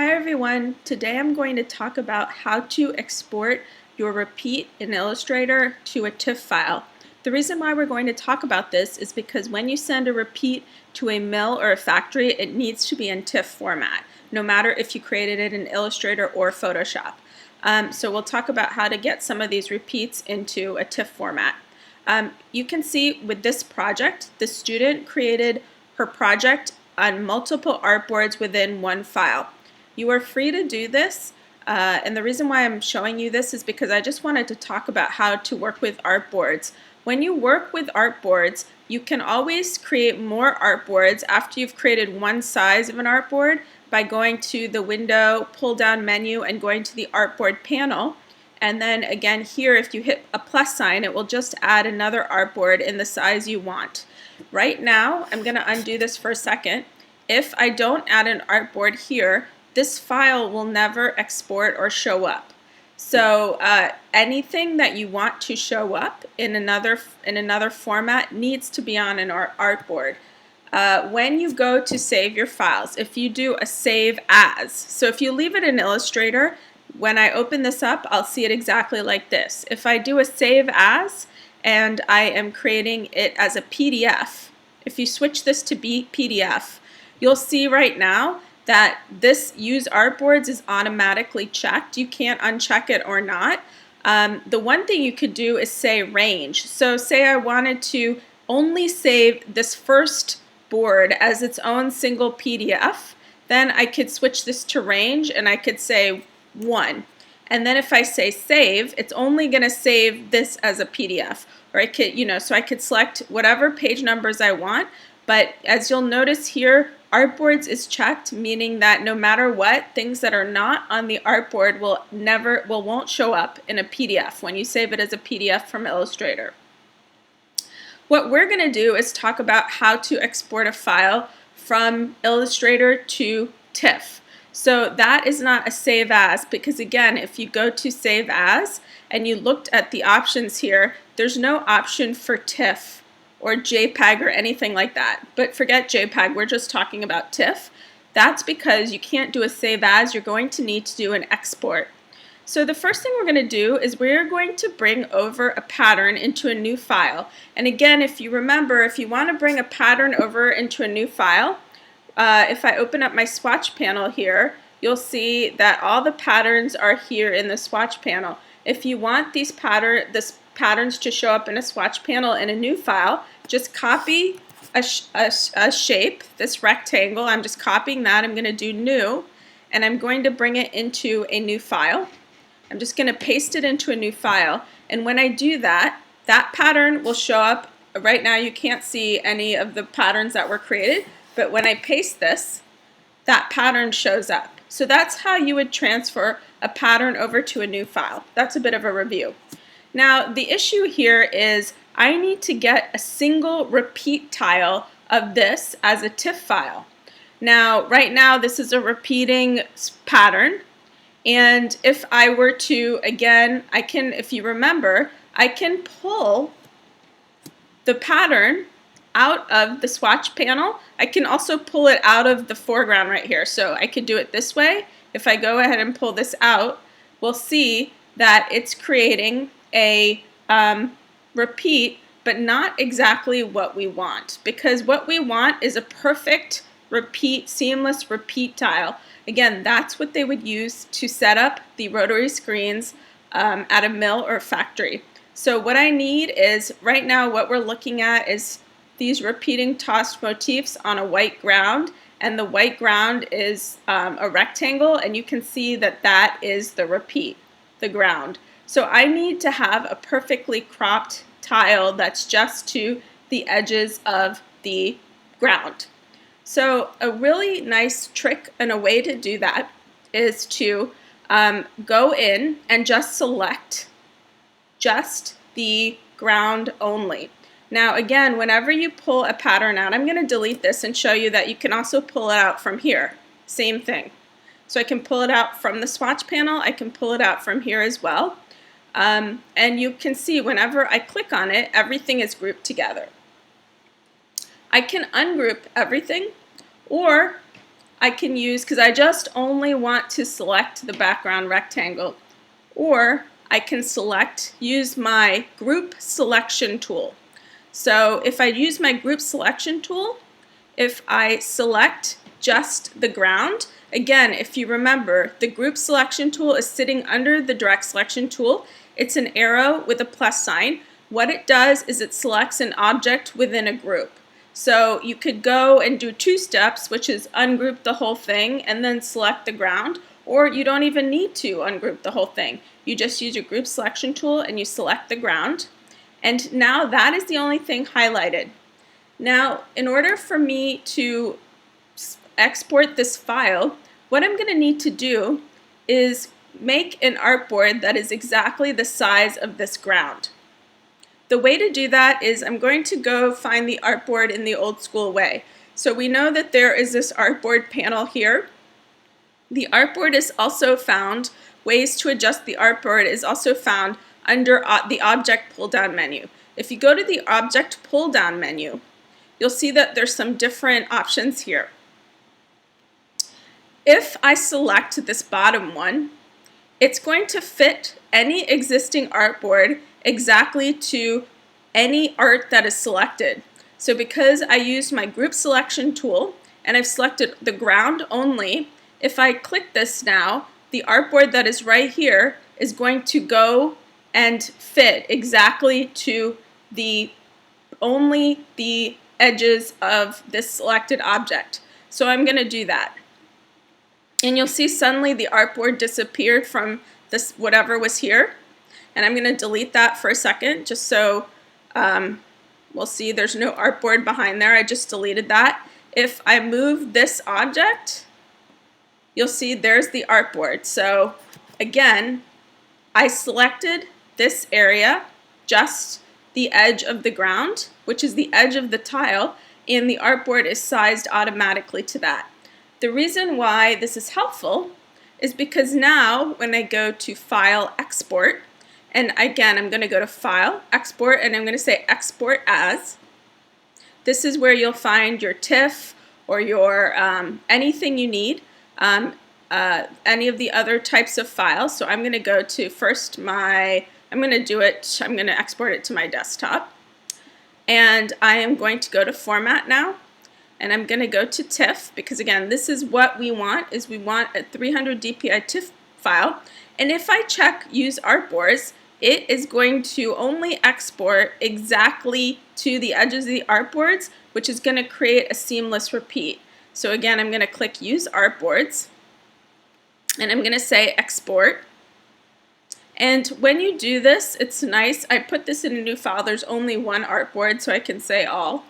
Hi everyone, today I'm going to talk about how to export your repeat in Illustrator to a TIFF file. The reason why we're going to talk about this is because when you send a repeat to a mill or a factory, it needs to be in TIFF format, no matter if you created it in Illustrator or Photoshop. So we'll talk about how to get some of these repeats into a TIFF format. You can see with this project, the student created her project on multiple artboards within one file. You are free to do this, and the reason why I'm showing you this is because I just wanted to talk about how to work with artboards. When you work with artboards, you can always create more artboards after you've created one size of an artboard by going to the window pull-down menu and going to the artboard panel. And then again here, if you hit a plus sign, it will just add another artboard in the size you want. Right now, I'm going to undo this for a second. If I don't add an artboard here, this file will never export or show up. So anything that you want to show up in another format needs to be on an artboard. When you go to save your files, if you do a save as, so if you leave it in Illustrator, when I open this up, I'll see it exactly like this. If I do a save as, and I am creating it as a PDF, if you switch this to PDF, you'll see right now that this use artboards is automatically checked. You can't uncheck it or not. The one thing you could do is say range. So say I wanted to only save this first board as its own single PDF, then I could switch this to range and I could say 1. And then if I say save, it's only going to save this as a PDF. Or I could, so I could select whatever page numbers I want. But as you'll notice here, artboards is checked, meaning that no matter what, things that are not on the artboard won't show up in a PDF when you save it as a PDF from Illustrator. What we're going to do is talk about how to export a file from Illustrator to TIFF. So that is not a save as, because again, if you go to save as and you looked at the options here, there's no option for TIFF or JPEG or anything like that. But forget JPEG, we're just talking about TIFF. That's because you can't do a save as, you're going to need to do an export. So the first thing we're going to do is we're going to bring over a pattern into a new file. And again, if you remember, if you want to bring a pattern over into a new file, if I open up my swatch panel here, you'll see that all the patterns are here in the swatch panel. If you want these patterns to show up in a swatch panel in a new file, just copy a shape, this rectangle. I'm just copying that. I'm going to do new, and I'm going to bring it into a new file. I'm just going to paste it into a new file, and when I do that, that pattern will show up. Right now you can't see any of the patterns that were created, but when I paste this, that pattern shows up. So that's how you would transfer a pattern over to a new file. That's a bit of a review. Now the issue here is I need to get a single repeat tile of this as a TIFF file. Now right now this is a repeating pattern, and if I were to, again, if you remember, I can pull the pattern out of the swatch panel. I can also pull it out of the foreground right here. So I could do it this way. If I go ahead and pull this out, we'll see that it's creating a repeat, but not exactly what we want, because what we want is a perfect repeat, seamless repeat tile. Again, that's what they would use to set up the rotary screens at a mill or factory. So what I need is, right now what we're looking at is these repeating tossed motifs on a white ground, and the white ground is a rectangle, and you can see that that is the repeat, the ground. So I need to have a perfectly cropped tile that's just to the edges of the ground. So a really nice trick and a way to do that is to go in and just select just the ground only. Now again, whenever you pull a pattern out, I'm going to delete this and show you that you can also pull it out from here. Same thing. So I can pull it out from the swatch panel, I can pull it out from here as well. And you can see whenever I click on it, everything is grouped together. I can ungroup everything, or I can use, because I just only want to select the background rectangle, or I can use my group selection tool. So if I use my group selection tool, if I select just the ground, again, if you remember, the group selection tool is sitting under the direct selection tool. It's an arrow with a plus sign. What it does is it selects an object within a group. So you could go and do 2 steps, which is ungroup the whole thing and then select the ground, or you don't even need to ungroup the whole thing. You just use your group selection tool and you select the ground. And now that is the only thing highlighted. Now, in order for me to export this file, what I'm going to need to do is make an artboard that is exactly the size of this ground. The way to do that is I'm going to go find the artboard in the old school way. So we know that there is this artboard panel here. The artboard is also found, ways to adjust the artboard is also found under the object pull down menu. If you go to the object pull down menu, you'll see that there's some different options here. If I select this bottom one, it's going to fit any existing artboard exactly to any art that is selected. So because I used my group selection tool and I've selected the ground only, if I click this now, the artboard that is right here is going to go and fit exactly to only the edges of this selected object. So I'm going to do that. And you'll see suddenly the artboard disappeared from this whatever was here. And I'm going to delete that for a second just so we'll see there's no artboard behind there. I just deleted that. If I move this object, you'll see there's the artboard. So again, I selected this area, just the edge of the ground, which is the edge of the tile, and the artboard is sized automatically to that. The reason why this is helpful is because now when I go to File, Export, and again I'm going to go to File, Export, and I'm going to say Export As. This is where you'll find your TIFF or your anything you need, any of the other types of files. So I'm going to go to first I'm going to export it to my desktop. And I am going to go to Format now. And I'm going to go to TIFF because again, this is what we want, is we want a 300 dpi TIFF file. And if I check Use Artboards, it is going to only export exactly to the edges of the artboards, which is going to create a seamless repeat. So again, I'm going to click Use Artboards, and I'm going to say Export. And when you do this, it's nice. I put this in a new file. There's only one artboard, so I can say All.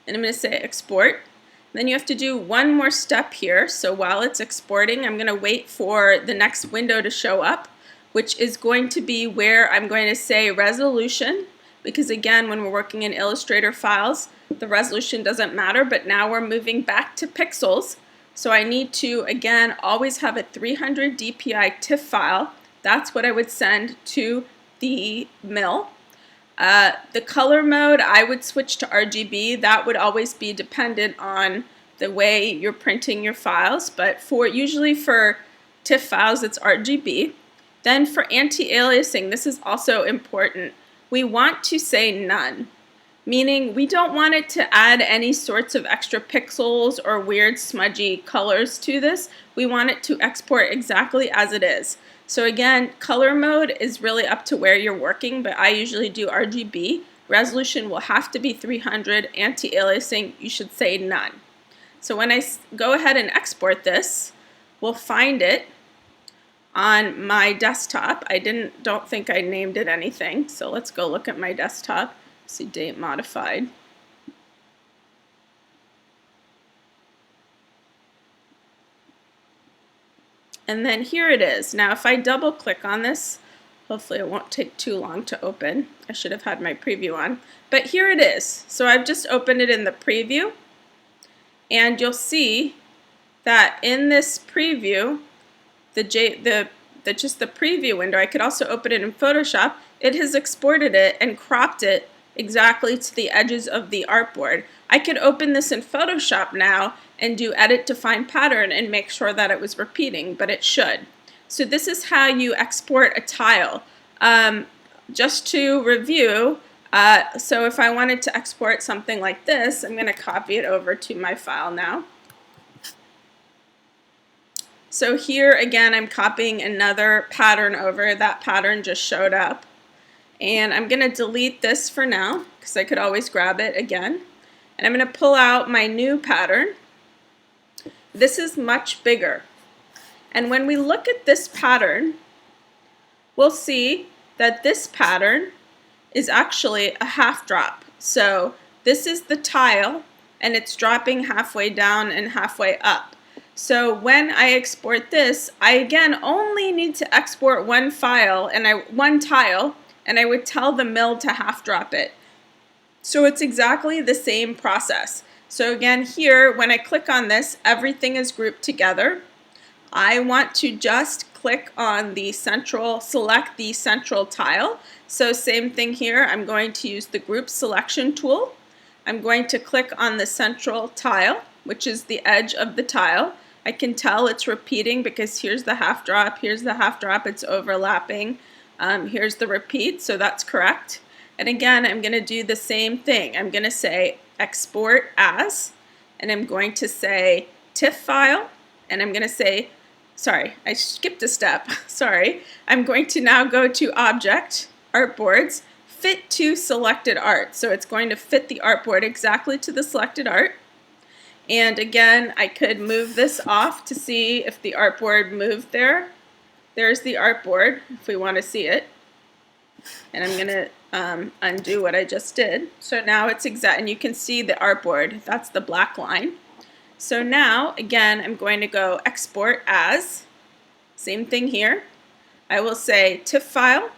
And I'm going to say Export. Then you have to do one more step here. So while it's exporting, I'm going to wait for the next window to show up, which is going to be where I'm going to say resolution, because again, when we're working in Illustrator files, the resolution doesn't matter, but now we're moving back to pixels. So I need to, again, always have a 300 dpi TIFF file. That's what I would send to the mill. The color mode, I would switch to RGB. That would always be dependent on the way you're printing your files, but usually for TIFF files, it's RGB. Then for anti-aliasing, this is also important. We want to say none, meaning we don't want it to add any sorts of extra pixels or weird smudgy colors to this. We want it to export exactly as it is. So again, color mode is really up to where you're working, but I usually do RGB. Resolution will have to be 300. Anti-aliasing, you should say none. So when I go ahead and export this, we'll find it on my desktop. I don't think I named it anything, so let's go look at my desktop. See date modified. And then here it is. Now if I double click on this, hopefully it won't take too long to open. I should have had my preview on. But here it is. So I've just opened it in the preview. And you'll see that in this preview, just the preview window, I could also open it in Photoshop. It has exported it and cropped it exactly to the edges of the artboard. I could open this in Photoshop now and do edit define pattern and make sure that it was repeating, but it should. So this is how you export a tile. Just to review, so if I wanted to export something like this, I'm going to copy it over to my file now. So here again, I'm copying another pattern over. That pattern just showed up. And I'm going to delete this for now because I could always grab it again. And I'm going to pull out my new pattern. This is much bigger. And when we look at this pattern, we'll see that this pattern is actually a half drop. So this is the tile and it's dropping halfway down and halfway up. So when I export this, I again only need to export one tile, and I would tell the mill to half drop it. So it's exactly the same process. So again here, when I click on this, everything is grouped together. I want to just click on the central, select the central tile. So same thing here, I'm going to use the group selection tool. I'm going to click on the central tile, which is the edge of the tile. I can tell it's repeating because here's the half drop, it's overlapping. Here's the repeat, so that's correct. And again, I'm going to do the same thing. I'm going to say export as, and I'm going to say TIFF file, and I'm going to say, sorry, I skipped a step, sorry. I'm going to now go to Object, Artboards, Fit to Selected Art. So it's going to fit the artboard exactly to the selected art. And again, I could move this off to see if the artboard moved there. There's the artboard, if we want to see it. And I'm going to undo what I just did. So now it's exact, and you can see the artboard. That's the black line. So now, again, I'm going to go Export As. Same thing here. I will say TIFF file.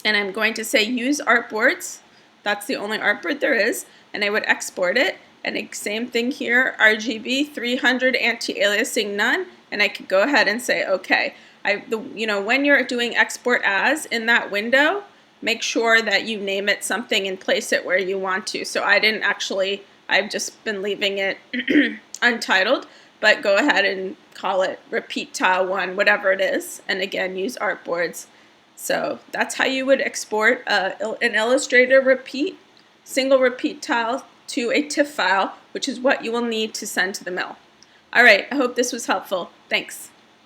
And I'm going to say Use Artboards. That's the only artboard there is. And I would export it. And same thing here, RGB 300 anti-aliasing none, and I could go ahead and say OK. When you're doing export as in that window, make sure that you name it something and place it where you want to. So I've just been leaving it untitled, but go ahead and call it repeat tile 1, whatever it is, and again use artboards. So that's how you would export an Illustrator repeat, single repeat tile to a TIFF file, which is what you will need to send to the mill. All right, I hope this was helpful. Thanks.